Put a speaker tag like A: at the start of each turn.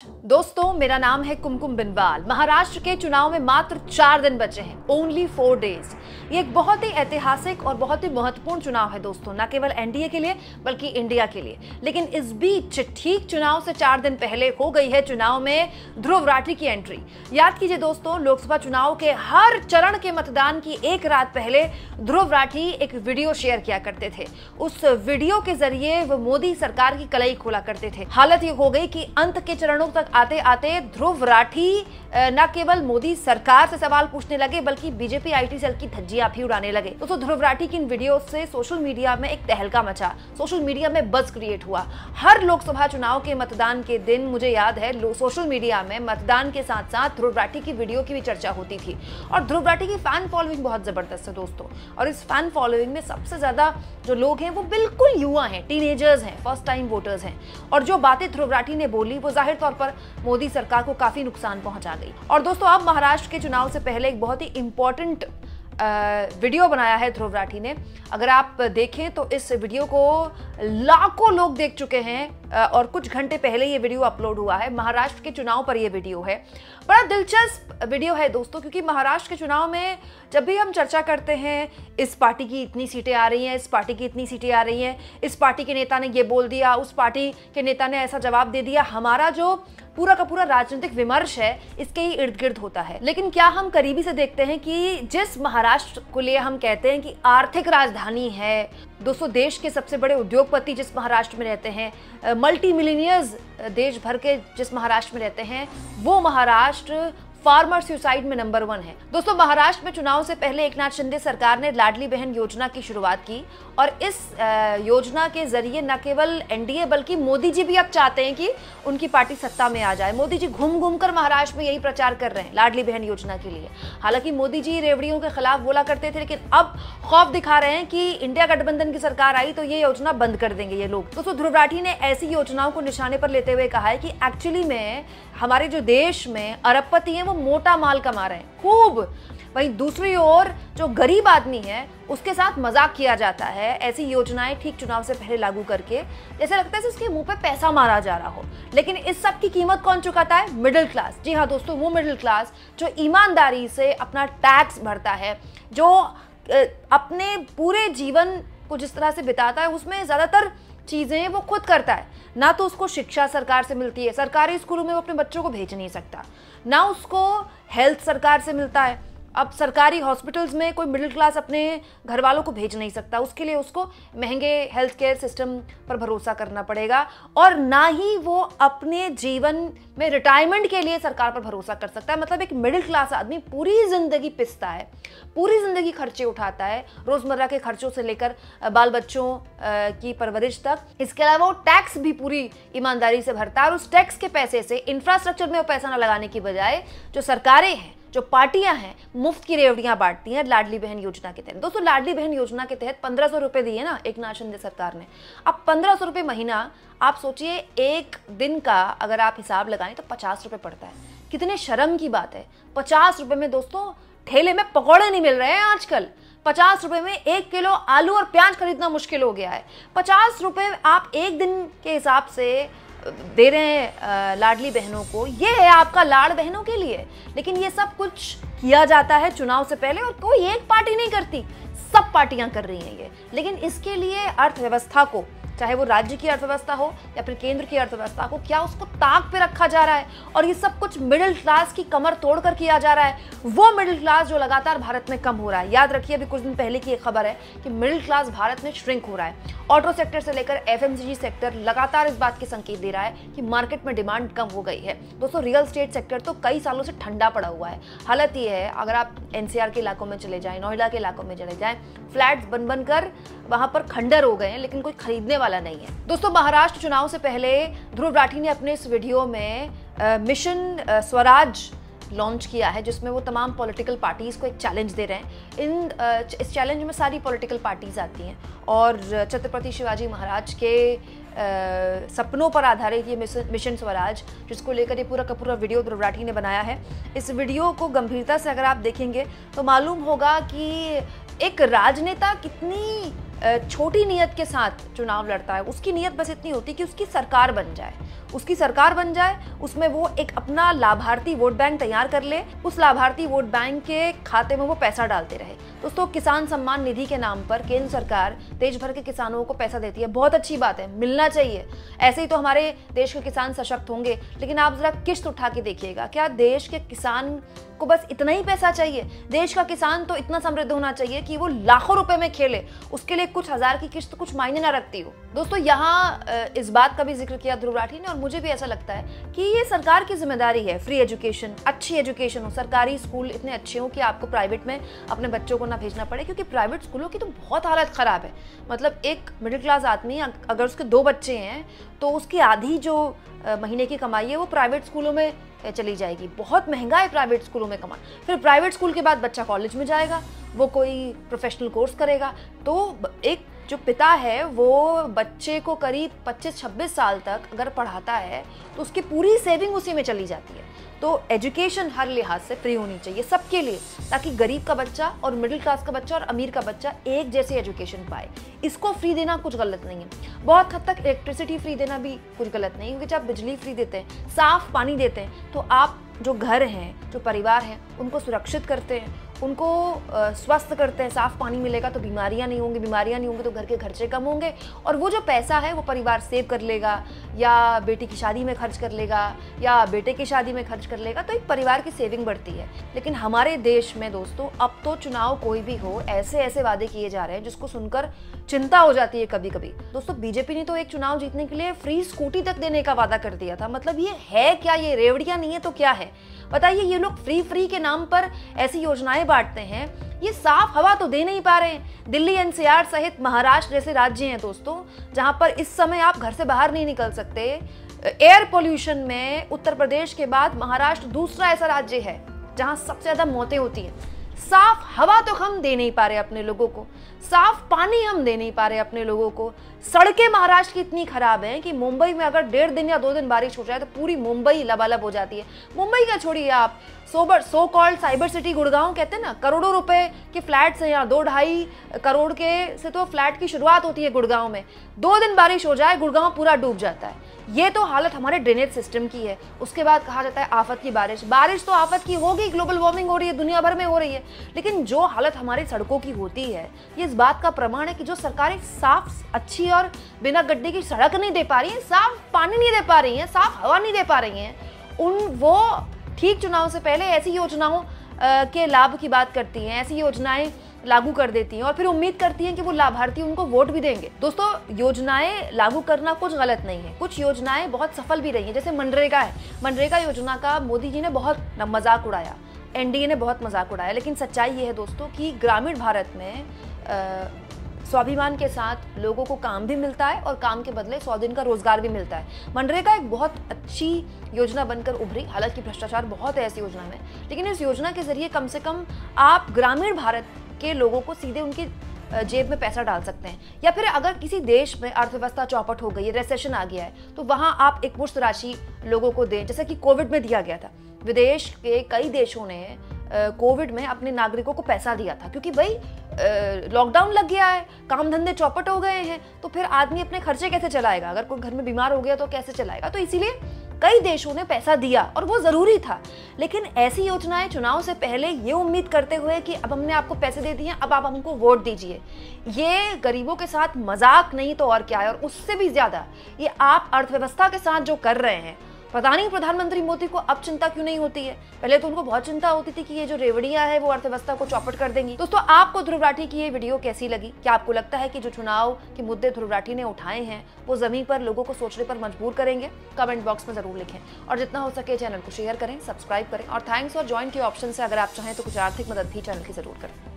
A: दोस्तों, मेरा नाम है कुमकुम बिनवाल। महाराष्ट्र के चुनाव में मात्र 4 दिन बचे हैं, ओनली 4 डेज। ये एक बहुत ही ऐतिहासिक और बहुत ही महत्वपूर्ण चुनाव है दोस्तों, न केवल एनडीए के लिए बल्कि इंडिया के लिए। लेकिन इस बीच ठीक चुनाव से 4 दिन पहले हो गई है चुनाव में ध्रुव राठी की एंट्री। याद कीजिए दोस्तों, लोकसभा चुनाव के हर चरण के मतदान की एक रात पहले ध्रुव राठी एक वीडियो शेयर किया करते थे। उस वीडियो के जरिए वो मोदी सरकार की कलई खोला करते थे। हालत ये हो गई कि अंत के चरणों तक आते आते ध्रुव राठी न केवल मोदी सरकार से सवाल पूछने लगे बल्कि बीजेपी आईटी सेल की धज्जियां भी उड़ाने लगे। तो ध्रुव राठी की इन वीडियो से सोशल मीडिया में एक तहलका मचा, सोशल मीडिया में बज़ क्रिएट हुआ। हर लोकसभा चुनाव के मतदान के दिन मुझे याद है सोशल मीडिया में मतदान के साथ साथ ध्रुव राठी की वीडियो की भी चर्चा होती थी। और ध्रुव राठी की फैन फॉलोइंग बहुत जबरदस्त है दोस्तों। और इस फैन फॉलोइंग में सबसे ज्यादा जो लोग हैं वो बिल्कुल युवा हैं, टीनेजर्स हैं, फर्स्ट टाइम वोटर्स हैं। और जो बातें ध्रुव राठी ने बोली वो जाहिर तौर पर मोदी सरकार को काफी नुकसान पहुंचा गई। और दोस्तों, अब महाराष्ट्र के चुनाव से पहले एक बहुत ही इंपॉर्टेंट वीडियो बनाया है ध्रुव राठी ने। अगर आप देखें तो इस वीडियो को लाखों लोग देख चुके हैं और कुछ घंटे पहले ये वीडियो अपलोड हुआ है। महाराष्ट्र के चुनाव पर ये वीडियो है। बड़ा दिलचस्प वीडियो है दोस्तों, क्योंकि महाराष्ट्र के चुनाव में जब भी हम चर्चा करते हैं इस पार्टी की इतनी सीटें आ रही हैं, इस पार्टी की इतनी सीटें आ रही हैं, इस पार्टी के नेता ने ये बोल दिया, उस पार्टी के नेता ने ऐसा जवाब दे दिया, हमारा जो पूरा का पूरा राजनीतिक विमर्श है इसके ही इर्द गिर्द होता है। लेकिन क्या हम करीबी से देखते हैं कि जिस महाराष्ट्र को लिए हम कहते हैं कि आर्थिक राजधानी है दोस्तों, देश के सबसे बड़े उद्योगपति जिस महाराष्ट्र में रहते हैं, मल्टी मिलियनियर्स देश भर के जिस महाराष्ट्र में रहते हैं, वो महाराष्ट्र फार्मर सुसाइड में नंबर 1 है। दोस्तों, महाराष्ट्र में चुनाव से पहले एकनाथ शिंदे सरकार ने लाडली बहन योजना की शुरुआत की। और इस योजना के जरिए न केवल एनडीए बल्कि मोदी जी भी अब चाहते हैं कि उनकी पार्टी सत्ता में आ जाए। मोदी जी घूम घूम कर महाराष्ट्र में यही प्रचार कर रहे हैं लाडली बहन योजना के लिए। हालांकि मोदी जी रेवड़ियों के खिलाफ बोला करते थे, लेकिन अब खौफ दिखा रहे हैं कि इंडिया गठबंधन की सरकार आई तो ये योजना बंद कर देंगे ये लोग। दोस्तों, ध्रुव राठी ने ऐसी योजनाओं को निशाने पर लेते हुए कहा है कि एक्चुअली में हमारे जो देश में अरबपति हैं वो मोटा माल कमा रहे हैं खूब। वहीं दूसरी ओर जो गरीब आदमी है उसके साथ मजाक किया जाता है ऐसी योजनाएं ठीक चुनाव से पहले लागू करके, जैसे लगता है उसके मुंह पे पैसा मारा जा रहा हो। लेकिन इस सब की कीमत कौन चुकाता है? Middle class. जी हाँ दोस्तों, वो मिडिल क्लास जो ईमानदारी से अपना टैक्स भरता है, जो अपने पूरे जीवन को जिस तरह से बिताता है उसमें ज्यादातर चीजें वो खुद करता है। ना तो उसको शिक्षा सरकार से मिलती है, सरकारी स्कूलों में वो अपने बच्चों को भेज नहीं सकता, ना उसको हेल्थ सरकार से मिलता है। अब सरकारी हॉस्पिटल्स में कोई मिडिल क्लास अपने घर वालों को भेज नहीं सकता, उसके लिए उसको महंगे हेल्थ केयर सिस्टम पर भरोसा करना पड़ेगा। और ना ही वो अपने जीवन में रिटायरमेंट के लिए सरकार पर भरोसा कर सकता है। मतलब एक मिडिल क्लास आदमी पूरी जिंदगी पिसता है, पूरी जिंदगी खर्चे उठाता है, रोजमर्रा के खर्चों से लेकर बाल बच्चों की परवरिश तक। इसके अलावा वो टैक्स भी पूरी ईमानदारी से भरता है और उस टैक्स के पैसे से इंफ्रास्ट्रक्चर में वो पैसा न लगाने की बजाय जो सरकारें हैं, जो पार्टियां हैं, मुफ्त की रेवड़ियां बांटती हैं लाडली बहन योजना के तहत। दोस्तों, लाडली बहन योजना के तहत 1500 रुपए दिए ना एकनाथ शिंदे सरकार ने। अब 1500 रुपए महीना, आप सोचिए एक दिन का अगर आप हिसाब लगाएं तो 50 रुपए पड़ता है। कितने शर्म की बात है। 50 रुपए में दोस्तों ठेले में पकौड़े नहीं मिल रहे हैं आजकल। 50 रुपए में 1 किलो आलू और प्याज खरीदना मुश्किल हो गया है। 50 रुपए आप एक दिन के हिसाब से दे रहे हैं लाडली बहनों को। ये है आपका लाड़ बहनों के लिए। लेकिन ये सब कुछ किया जाता है चुनाव से पहले और कोई एक पार्टी नहीं करती, सब पार्टियां कर रही हैं ये। लेकिन इसके लिए अर्थव्यवस्था को, चाहे वो राज्य की अर्थव्यवस्था हो या फिर केंद्र की अर्थव्यवस्था को, क्या उसको ताक पे रखा जा रहा है? और ये सब कुछ मिडिल क्लास की कमर तोड़कर किया जा रहा है। वो मिडिल क्लास जो लगातार भारत में कम हो रहा है। याद रखिए, अभी कुछ दिन पहले की एक खबर है कि मिडिल क्लास भारत में श्रिंक हो रहा है। ऑटो सेक्टर से लेकर एफएमसीजी सेक्टर लगातार इस बात के संकेत दे रहा है कि मार्केट में डिमांड कम हो गई है। दोस्तों, रियल एस्टेट सेक्टर तो कई सालों से ठंडा पड़ा हुआ है। हालत ये है, अगर आप एनसीआर के इलाकों में चले जाएं, नोएडा के इलाकों में चले जाएं, फ्लैट्स बन बनकर वहां पर खंडर हो गए हैं, लेकिन कोई खरीदने वाला नहीं है। दोस्तों, महाराष्ट्र चुनाव से पहले ध्रुव राठी ने अपने इस वीडियो में मिशन स्वराज लॉन्च किया है, जिसमें वो तमाम पॉलिटिकल पार्टीज को एक चैलेंज दे रहे हैं। इस चैलेंज में सारी पॉलिटिकल पार्टीज आती हैं और छत्रपति शिवाजी महाराज के सपनों पर आधारित ये मिशन स्वराज, जिसको लेकर ये पूरा का पूरा वीडियो ध्रुव राठी ने बनाया है। इस वीडियो को गंभीरता से अगर आप देखेंगे तो मालूम होगा कि एक राजनेता कितनी छोटी नीयत के साथ चुनाव लड़ता है। उसकी नीयत बस इतनी होती है कि उसकी सरकार बन जाए। उसकी सरकार बन जाए, उसमें वो एक अपना लाभार्थी वोट बैंक तैयार कर ले, उस लाभार्थी वोट बैंक के खाते में वो पैसा डालते रहे। दोस्तों, किसान सम्मान निधि के नाम पर केंद्र सरकार देश भर के किसानों को पैसा देती है, बहुत अच्छी बात है, मिलना चाहिए। ऐसे ही तो हमारे देश के किसान सशक्त होंगे। लेकिन आप जरा किश्त उठा के देखिएगा, क्या देश के किसान को बस इतना ही पैसा चाहिए? देश का किसान तो इतना समृद्ध होना चाहिए कि वो लाखों रुपए में खेले, उसके लिए कुछ हजार की किश्त कुछ मायने ना रखती हो। दोस्तों, यहाँ इस बात का भी जिक्र किया ध्रुव राठी ने, और मुझे भी ऐसा लगता है कि ये सरकार की जिम्मेदारी है, फ्री एजुकेशन, अच्छी एजुकेशन हो, सरकारी स्कूल इतने अच्छे हो कि आपको प्राइवेट में अपने बच्चों को ना भेजना पड़े, क्योंकि प्राइवेट स्कूलों की तो बहुत हालत खराब है। मतलब एक मिडिल क्लास आदमी अगर उसके 2 बच्चे हैं तो उसकी आधी जो महीने की कमाई है वो प्राइवेट स्कूलों में चली जाएगी। बहुत महंगा है प्राइवेट स्कूलों में कमाना। फिर प्राइवेट स्कूल के बाद बच्चा कॉलेज में जाएगा, वो कोई प्रोफेशनल कोर्स करेगा, तो एक जो पिता है वो बच्चे को करीब 25-26 साल तक अगर पढ़ाता है तो उसकी पूरी सेविंग उसी में चली जाती है। तो एजुकेशन हर लिहाज से फ्री होनी चाहिए सबके लिए, ताकि गरीब का बच्चा और मिडिल क्लास का बच्चा और अमीर का बच्चा एक जैसी एजुकेशन पाए। इसको फ्री देना कुछ गलत नहीं है। बहुत हद तक इलेक्ट्रिसिटी फ्री देना भी कुछ गलत नहीं है, क्योंकि जब बिजली फ्री देते हैं, साफ पानी देते हैं, तो आप जो घर हैं, जो परिवार हैं, उनको सुरक्षित करते हैं, उनको स्वस्थ करते हैं। साफ पानी मिलेगा तो बीमारियां नहीं होंगी, बीमारियां नहीं होंगी तो घर के खर्चे कम होंगे, और वो जो पैसा है वो परिवार सेव कर लेगा, या बेटी की शादी में खर्च कर लेगा, या बेटे की शादी में खर्च कर लेगा, तो एक परिवार की सेविंग बढ़ती है। लेकिन हमारे देश में दोस्तों, अब तो चुनाव कोई भी हो, ऐसे ऐसे वादे किए जा रहे हैं जिसको सुनकर चिंता हो जाती है कभी कभी। दोस्तों, बीजेपी ने तो एक चुनाव जीतने के लिए फ्री स्कूटी तक देने का वादा कर दिया था। मतलब ये है क्या? ये रेवड़ियां नहीं है तो क्या है? बताइए, ये लोग फ्री के नाम पर ऐसी योजनाएं बांटते हैं, ये साफ हवा तो दे नहीं पा रहे हैं। दिल्ली, एनसीआर सहित महाराष्ट्र जैसे राज्य हैं दोस्तों, जहां पर इस समय आप घर से बाहर नहीं निकल सकते। एयर पोल्यूशन में उत्तर प्रदेश के बाद महाराष्ट्र दूसरा ऐसा राज्य है जहां सबसे ज्यादा मौतें होती हैं। साफ हवा तो हम दे नहीं पा रहे अपने लोगों को, साफ पानी हम दे नहीं पा रहे अपने लोगों को। सड़कें महाराष्ट्र की इतनी खराब हैं कि मुंबई में अगर 1.5 दिन या 2 दिन बारिश हो जाए तो पूरी मुंबई लबालब हो जाती है। मुंबई का छोड़िए आप, so called cyber city Gurgaon कहते हैं ना, करोड़ों रुपए के फ्लैट्स हैं यहाँ, 2-2.5 करोड़ के से तो फ्लैट की शुरुआत होती है गुड़गांव में। 2 दिन बारिश हो जाए गुड़गांव पूरा डूब जाता है। ये तो हालत हमारे ड्रेनेज सिस्टम की है। उसके बाद कहा जाता है आफत की बारिश। बारिश तो आफत की होगी, ग्लोबल वार्मिंग हो रही है, दुनिया भर में हो रही है, लेकिन जो हालत हमारी सड़कों की होती है, ये इस बात का प्रमाण है कि जो सरकारें साफ, अच्छी और बिना गड्ढे की सड़क नहीं दे पा रही हैं, साफ पानी नहीं दे पा रही हैं, साफ हवा नहीं दे पा रही हैं, वो ठीक चुनाव से पहले ऐसी योजनाओं के लाभ की बात करती हैं, ऐसी योजनाएं लागू कर देती हैं और फिर उम्मीद करती हैं कि वो लाभार्थी उनको वोट भी देंगे। दोस्तों, योजनाएं लागू करना कुछ गलत नहीं है, कुछ योजनाएं बहुत सफल भी रही हैं, जैसे मनरेगा है। मनरेगा योजना का मोदी जी ने बहुत मजाक उड़ाया, एनडीए ने बहुत मजाक उड़ाया, लेकिन सच्चाई ये है दोस्तों कि ग्रामीण भारत में स्वाभिमान के साथ लोगों को काम भी मिलता है और काम के बदले 100 दिन का रोजगार भी मिलता है। मनरेगा एक बहुत अच्छी योजना बनकर उभरी, हालांकि भ्रष्टाचार बहुत है ऐसी योजना में, लेकिन इस योजना के जरिए कम से कम आप ग्रामीण भारत के लोगों को सीधे उनकी जेब में पैसा डाल सकते हैं। या फिर अगर किसी देश में अर्थव्यवस्था चौपट हो गई है, रेसेशन आ गया है, तो वहां आप एक मुश्त राशि लोगों को दें, जैसे कि कोविड में दिया गया था। विदेश के कई देशों ने कोविड में अपने नागरिकों को पैसा दिया था, क्योंकि भाई लॉकडाउन लग गया है, काम धंधे चौपट हो गए हैं, तो फिर आदमी अपने खर्चे कैसे चलाएगा? अगर कोई घर में बीमार हो गया तो कैसे चलाएगा? तो इसीलिए कई देशों ने पैसा दिया और वो जरूरी था। लेकिन ऐसी योजनाएं चुनाव से पहले ये उम्मीद करते हुए कि अब हमने आपको पैसे दे दिए, अब आप हमको वोट दीजिए, ये गरीबों के साथ मजाक नहीं तो और क्या है। और उससे भी ज्यादा ये आप अर्थव्यवस्था के साथ जो कर रहे हैं, पता नहीं प्रधानमंत्री मोदी को अब चिंता क्यों नहीं होती है। पहले तो उनको बहुत चिंता होती थी कि ये जो रेवड़ियां है वो अर्थव्यवस्था को चौपट कर देंगी। दोस्तों, आपको ध्रुव राठी की ये वीडियो कैसी लगी? क्या आपको लगता है कि जो चुनाव के मुद्दे ध्रुव राठी ने उठाए हैं वो जमीन पर लोगों को सोचने पर मजबूर करेंगे? कमेंट बॉक्स में जरूर लिखें और जितना हो सके चैनल को शेयर करें, सब्सक्राइब करें और थैंक्स और ज्वाइन के ऑप्शन से अगर आप चाहें तो कुछ आर्थिक मदद भी चैनल की जरूर करें।